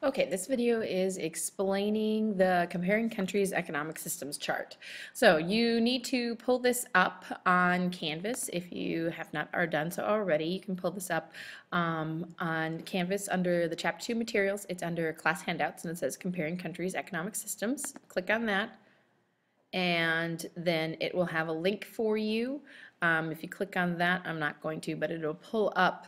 Okay, this video is explaining the comparing countries' economic systems chart. So you need to pull this up on Canvas if you have not done so already. You can pull this up on Canvas under the Chapter 2 materials. It's under class handouts and it says comparing countries' economic systems. Click on that and then it will have a link for you. If you click on that, I'm not going to, but it'll pull up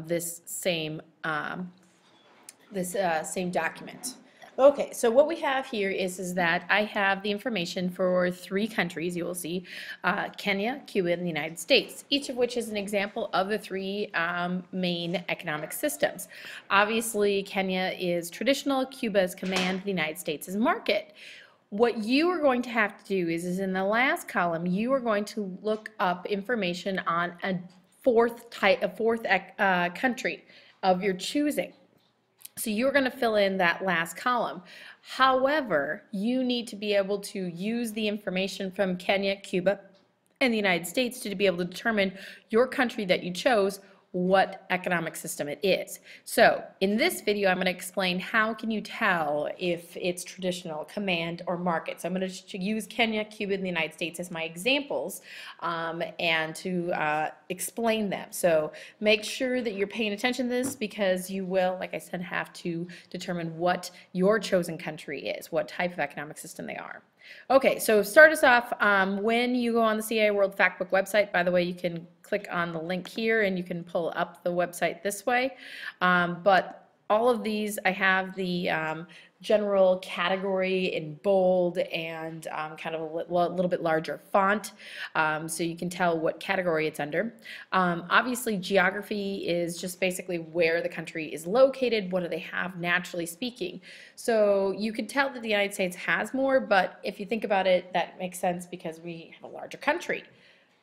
this same same document. Okay, so what we have here is that I have the information for three countries. You will see Kenya, Cuba, and the United States, each of which is an example of the three main economic systems. Obviously, Kenya is traditional, Cuba is command, the United States is market. What you are going to have to do is in the last column, you are going to look up information on a fourth country of your choosing. So you're going to fill in that last column. However, you need to be able to use the information from Kenya, Cuba, and the United States to be able to determine your country that you chose, what economic system it is. So in this video, I'm going to explain how can you tell if it's traditional, command, or market. So I'm going to use Kenya, Cuba, and the United States as my examples and to explain them. So make sure that you're paying attention to this because you will, like I said, have to determine what your chosen country is, what type of economic system they are. Okay, so start us off when you go on the CIA World Factbook website. By the way, you can click on the link here and you can pull up the website this way. But all of these, I have the general category in bold and kind of a little bit larger font so you can tell what category it's under. Obviously, geography is just basically where the country is located, what do they have naturally speaking. So you can tell that the United States has more, but if you think about it, that makes sense because we have a larger country.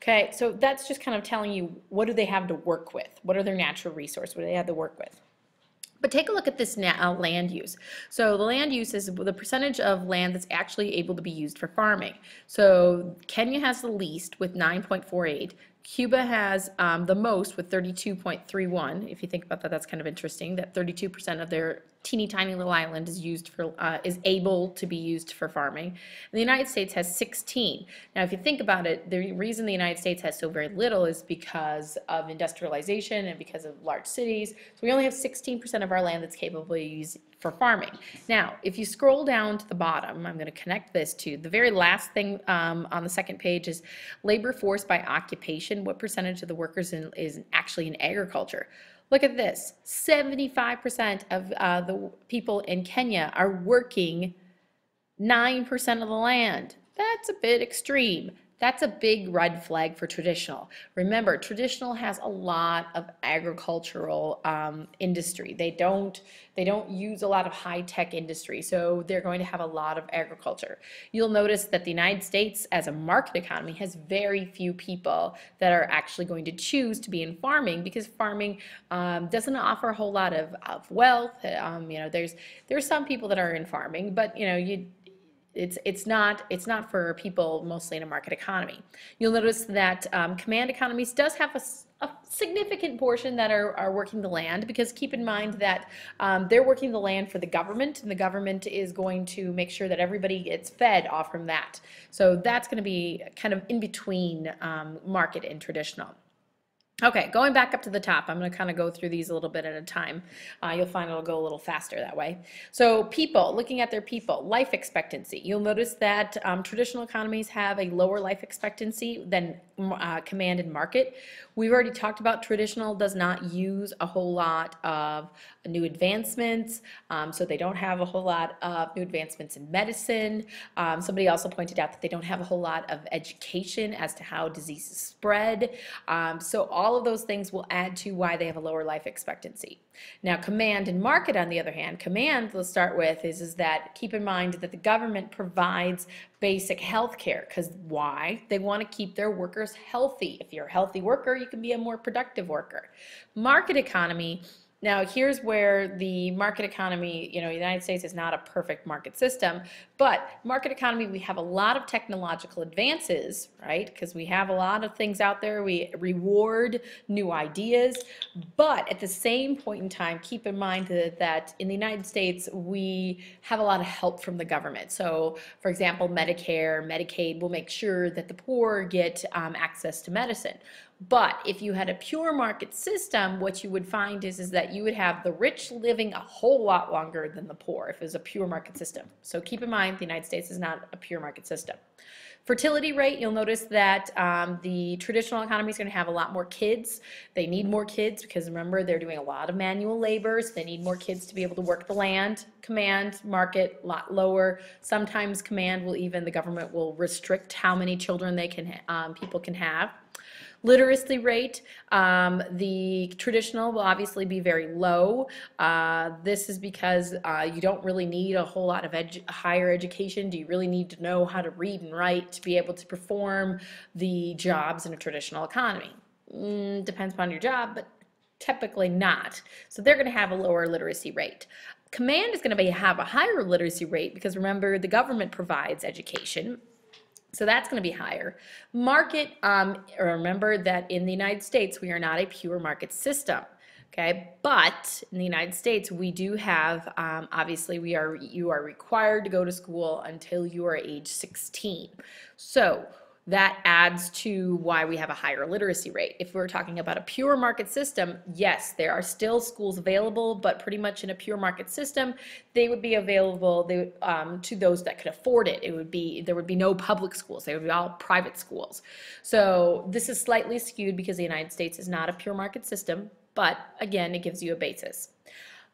Okay, so that's just kind of telling you what do they have to work with, what are their natural resources, what do they have to work with. But take a look at this land use. So the land use is the percentage of land that's actually able to be used for farming. So Kenya has the least with 9.48. Cuba has the most with 32.31. If you think about that, that's kind of interesting that 32% of their teeny tiny little island is used for is able to be used for farming. And the United States has 16. Now, if you think about it, the reason the United States has so very little is because of industrialization and because of large cities. So we only have 16% of our land that's capable of used for farming. Now, if you scroll down to the bottom, I'm going to connect this to the very last thing on the second page is labor force by occupation. What percentage of the workers is actually in agriculture? Look at this, 75% of the people in Kenya are working 9% of the land. That's a bit extreme. That's a big red flag for traditional. Remember, traditional has a lot of agricultural industry. They don't use a lot of high-tech industry, so they're going to have a lot of agriculture. You'll notice that the United States, as a market economy, has very few people that are actually going to choose to be in farming because farming doesn't offer a whole lot of wealth. There's some people that are in farming, but it's not for people mostly in a market economy. You'll notice that command economies does have a significant portion that are working the land because keep in mind that they're working the land for the government and the government is going to make sure that everybody gets fed off from that. So that's going to be kind of in between market and traditional. Okay, going back up to the top, I'm going to kind of go through these a little bit at a time. You'll find it'll go a little faster that way. So people, looking at their people, life expectancy. You'll notice that traditional economies have a lower life expectancy than command and market. We've already talked about traditional does not use a whole lot of new advancements, so they don't have a whole lot of new advancements in medicine. Somebody also pointed out that they don't have a whole lot of education as to how diseases spread. So all of those things will add to why they have a lower life expectancy. Now, command and market, on the other hand, command, let's start with, is that keep in mind that the government provides basic health care. Because why? They want to keep their workers healthy. If you're a healthy worker, you can be a more productive worker. Market economy Now, here's where the market economy, the United States is not a perfect market system, but market economy, we have a lot of technological advances, right? Because we have a lot of things out there. We reward new ideas, but at the same point in time, keep in mind that in the United States, we have a lot of help from the government. So, for example, Medicare, Medicaid will make sure that the poor get access to medicine. But if you had a pure market system, what you would find is that you would have the rich living a whole lot longer than the poor if it was a pure market system. So keep in mind, the United States is not a pure market system. Fertility rate, you'll notice that the traditional economy is going to have a lot more kids. They need more kids because remember, they're doing a lot of manual labor, so they need more kids to be able to work the land. Command, market, a lot lower. Sometimes command will even, the government will restrict how many children they can, people can have. Literacy rate, the traditional will obviously be very low. This is because you don't really need a whole lot of higher education. Do you really need to know how to read and write to be able to perform the jobs in a traditional economy? Depends upon your job, but typically not. So they're going to have a lower literacy rate. Command is going to have a higher literacy rate because remember, the government provides education. So that's going to be higher. Market, remember that in the United States, we are not a pure market system. Okay, but in the United States, we do have, obviously, you are required to go to school until you are age 16. So that adds to why we have a higher literacy rate. If we're talking about a pure market system, yes, there are still schools available, but pretty much in a pure market system, they would be available to those that could afford it. There would be no public schools. They would be all private schools. So this is slightly skewed because the United States is not a pure market system, but again, it gives you a basis.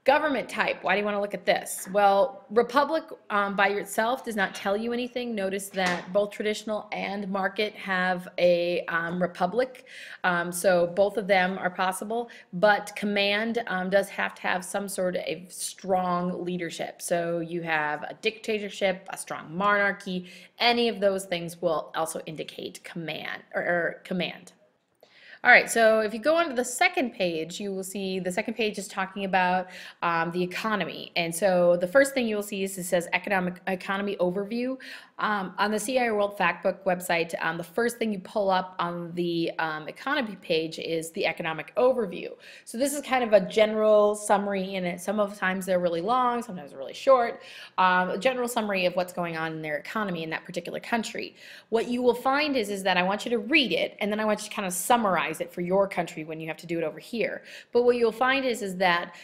Government type, why do you want to look at this? Well, republic by itself does not tell you anything. Notice that both traditional and market have a republic, so both of them are possible, but command does have to have some sort of a strong leadership. So you have a dictatorship, a strong monarchy, any of those things will also indicate command or command. All right, so if you go on to the second page, you will see the second page is talking about the economy. And so the first thing you will see is it says Economy Overview. On the CIO World Factbook website, the first thing you pull up on the economy page is the economic overview. So this is kind of a general summary in it. Sometimes they're really long, sometimes they're really short. A general summary of what's going on in their economy in that particular country. What you will find is that I want you to read it, and then I want you to kind of summarize it for your country when you have to do it over here. But what you'll find is that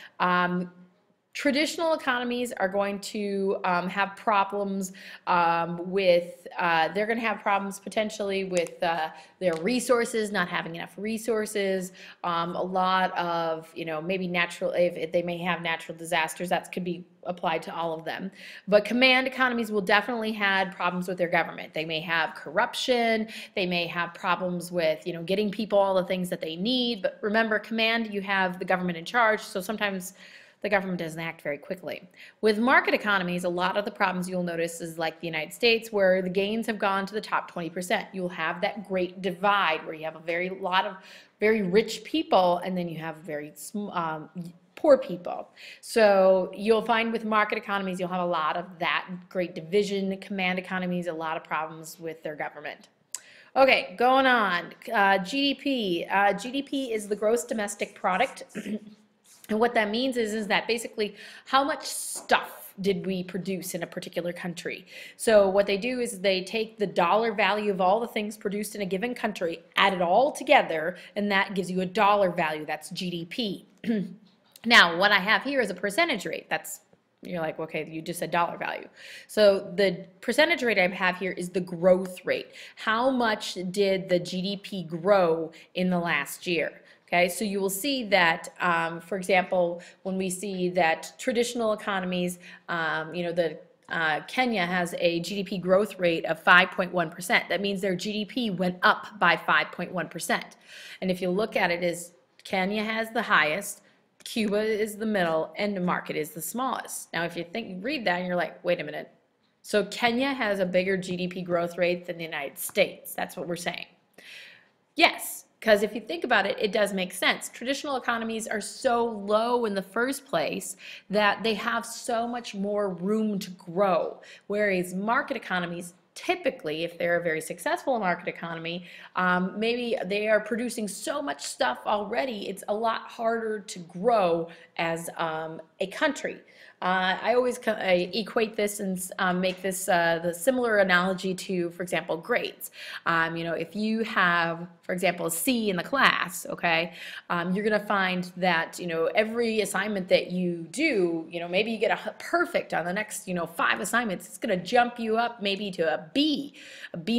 traditional economies are going to have problems they're going to have problems potentially with their resources, not having enough resources, a lot of, maybe if they may have natural disasters, that could be applied to all of them. But command economies will definitely have problems with their government. They may have corruption, they may have problems with, getting people all the things that they need. But remember, command, you have the government in charge, so sometimes the government doesn't act very quickly. With market economies, a lot of the problems you'll notice is like the United States, where the gains have gone to the top 20%. You'll have that great divide where you have a lot of very rich people, and then you have very poor people. So you'll find with market economies, you'll have a lot of that great division. Command economies, a lot of problems with their government. Okay, going on. GDP. GDP is the gross domestic product. And what that means is that basically how much stuff did we produce in a particular country. So what they do is they take the dollar value of all the things produced in a given country, add it all together, and that gives you a dollar value. That's GDP. Now, what I have here is a percentage rate. You're like, okay, you just said dollar value. So the percentage rate I have here is the growth rate. How much did the GDP grow in the last year? Okay, so you will see that, for example, when we see that traditional economies, Kenya has a GDP growth rate of 5.1%. That means their GDP went up by 5.1%. And if you look at it, Kenya has the highest, Cuba is the middle, and the market is the smallest. Now, if you read that, and you're like, wait a minute. So Kenya has a bigger GDP growth rate than the United States. That's what we're saying. Yes. Because if you think about it, it does make sense. Traditional economies are so low in the first place that they have so much more room to grow, whereas market economies, typically, if they're a very successful market economy, maybe they are producing so much stuff already, it's a lot harder to grow as a country. I always equate this and make this the similar analogy to, for example, grades. If you have, for example, a C in the class, okay, you're going to find that, every assignment that you do, maybe you get a perfect on the next, 5 assignments, it's going to jump you up maybe to a B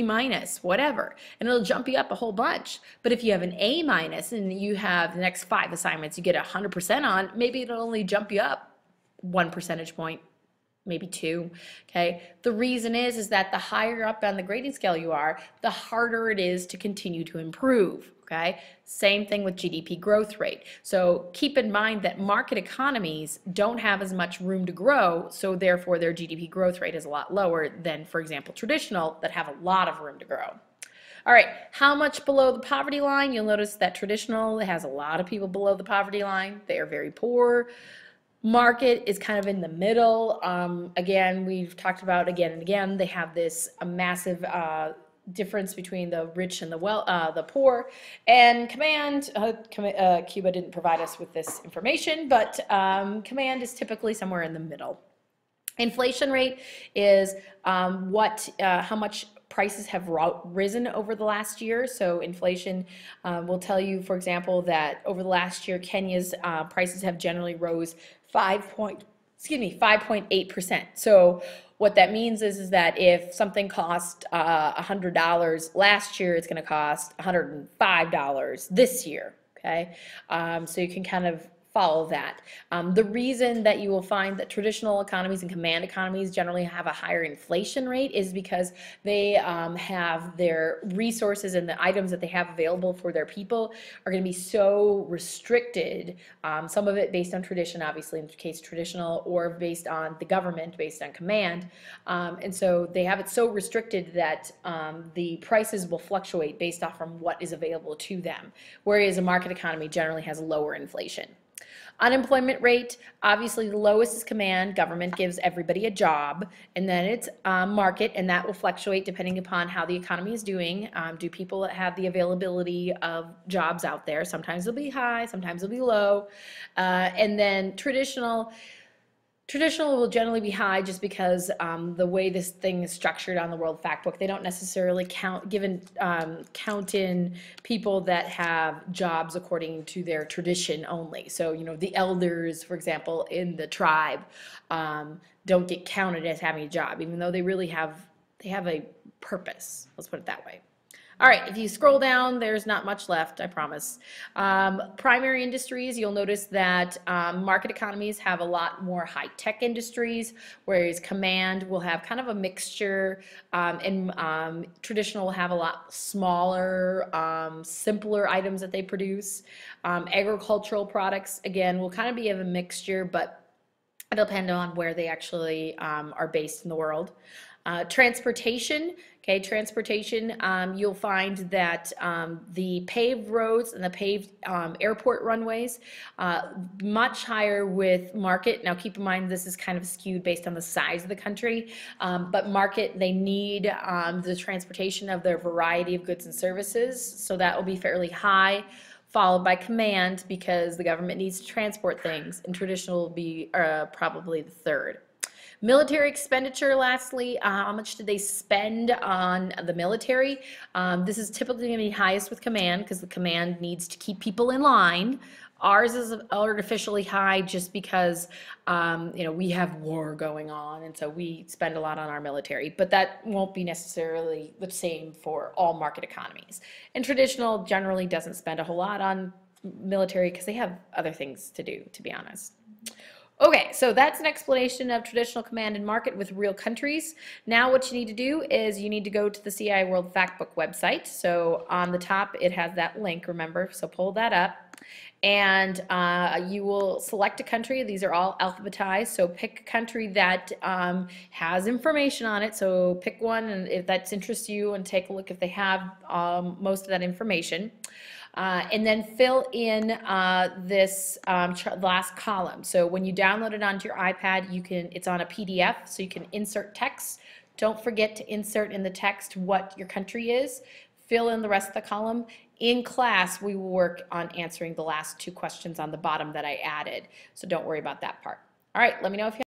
minus, whatever, and it'll jump you up a whole bunch. But if you have an A minus and you have the next 5 assignments you get 100% on, maybe it'll only jump you up 1 percentage point, maybe 2, okay? The reason is that the higher up on the grading scale you are, the harder it is to continue to improve, okay? Same thing with GDP growth rate. So keep in mind that market economies don't have as much room to grow, so therefore their GDP growth rate is a lot lower than, for example, traditional that have a lot of room to grow. All right, how much below the poverty line? You'll notice that traditional has a lot of people below the poverty line. They are very poor. Market is kind of in the middle. Again, we've talked about again and again, they have this massive difference between the rich and the poor. And command, Cuba didn't provide us with this information, but command is typically somewhere in the middle. Inflation rate is how much prices have risen over the last year. So inflation will tell you, for example, that over the last year, Kenya's prices have generally rose 5.8%. So what that means is that if something cost $100 last year, it's going to cost $105 this year. Okay, so you can kind of follow that. The reason that you will find that traditional economies and command economies generally have a higher inflation rate is because they have their resources and the items that they have available for their people are going to be so restricted, some of it based on tradition, obviously in the case traditional, or based on the government, based on command, and so they have it so restricted that the prices will fluctuate based off from what is available to them, whereas a market economy generally has lower inflation. Unemployment rate, obviously the lowest is command. Government gives everybody a job, and then it's market, and that will fluctuate depending upon how the economy is doing. Do people have the availability of jobs out there? Sometimes they'll be high, sometimes they'll be low. And then traditional will generally be high just because the way this thing is structured on the World Factbook, they don't necessarily count in people that have jobs according to their tradition only. So, the elders, for example, in the tribe don't get counted as having a job, even though they really have a purpose. Let's put it that way. All right, if you scroll down, there's not much left, I promise. Primary industries, you'll notice that market economies have a lot more high-tech industries, whereas command will have kind of a mixture, and traditional will have a lot smaller, simpler items that they produce. Agricultural products, again, will kind of be of a mixture, but it'll depend on where they actually are based in the world. Transportation, you'll find that the paved roads and the paved airport runways, much higher with market. Now keep in mind this is kind of skewed based on the size of the country, but market, they need the transportation of their variety of goods and services, so that will be fairly high, followed by command because the government needs to transport things, and traditional will be probably the third. Military expenditure, lastly, how much did they spend on the military? This is typically going to be highest with command because the command needs to keep people in line. Ours is artificially high just because we have war going on, and so we spend a lot on our military, but that won't be necessarily the same for all market economies. And traditional generally doesn't spend a whole lot on military because they have other things to do, to be honest. Okay, so that's an explanation of traditional command and market with real countries. Now what you need to do is you need to go to the CI World Factbook website. So on the top it has that link, remember, so pull that up. And you will select a country. These are all alphabetized, so pick a country that has information on it. So pick one and if that interests you and take a look if they have most of that information. And then fill in this last column. So when you download it onto your iPad, it's on a PDF, so you can insert text. Don't forget to insert in the text what your country is. Fill in the rest of the column. In class, we will work on answering the last two questions on the bottom that I added. So don't worry about that part. All right, let me know if you have